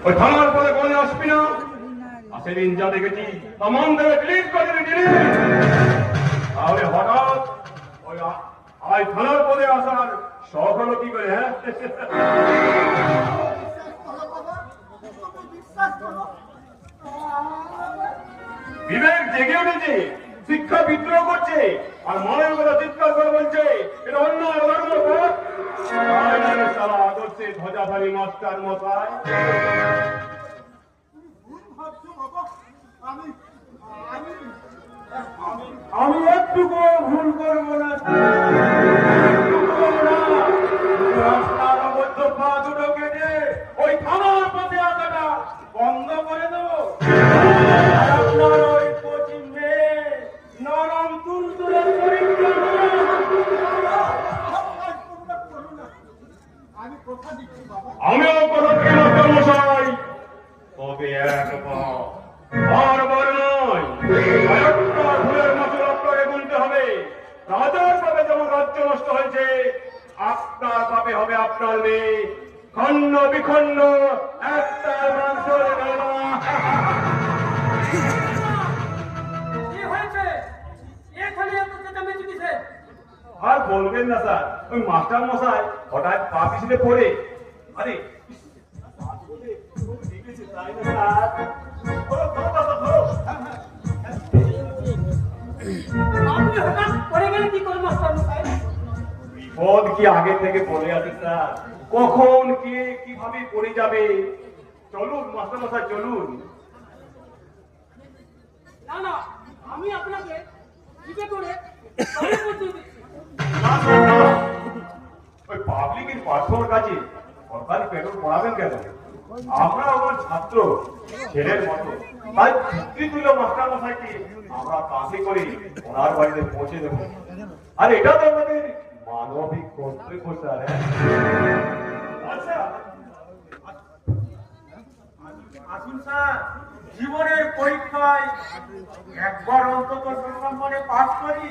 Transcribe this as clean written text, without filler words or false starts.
ওই থানার পরে বলে আসবি না। সেদিন যা দেখেছি সম্বন্ধে ডিলিট করে দিলি, তাহলে হঠাৎ ওই আজ থানার পদে আসার শখ হলো কি করে? হ্যাঁ, বিবেক জেগে উঠেছে, শিক্ষা বিদ্রোহ করছে, আর মনের কথা চিৎকার করে বলছে এটা অন্যায় অধর্ম পথ। সারা আদর্শে ধ্বজাধারী মাস্টার মশাই, আমি একটুকু ভুল করবো না। রাস্তার অবৈধ পা দুটো কেটে ওই থানার পথে আসাটা বন্ধ করে দেবো। আপনার ওই কচি মেয়ে নরম তুলতুলে শরীরটা আমিও কথা দিই মাস্টার মশাই, তবে একবার বারবার নয়, একটা ভুলের মতো আপনাকে গুনতে হবে। রাজার পাবে যেমন রাজ্য নষ্ট হয়েছে, আপনার পাবে হবে আপনার মেয়ে খণ্ড বিখণ্ড একটা মাংস। আর বলবেন না স্যার, ওই মাস্টার মশাই হঠাৎ পা পিছনে পড়ে, আরে বিপদ কি আগে থেকে বলে আছে স্যার, কখন কে কিভাবে পড়ে যাবে। চলুন মাস্টার মশাই চলুন। না না, আমি আপনাকে জিজ্ঞেস করে ওই পাবলিকের পাঠ্যর কাছে সরকারি পেট্রোল পড়াবেন কেন? আমরা আমার ছাত্র ছেলের মতো, তাই চুক্তি তুলে মাস্টার মশাইকে আমরা কাছে করে ওনার বাড়িতে পৌঁছে দেবো। আর এটা তো আমাদের মানবিক কর্তব্য স্যার। আচ্ছা আসুন স্যার, জীবনের পরীক্ষায় একবার অন্তত সম্মানে পাস করি।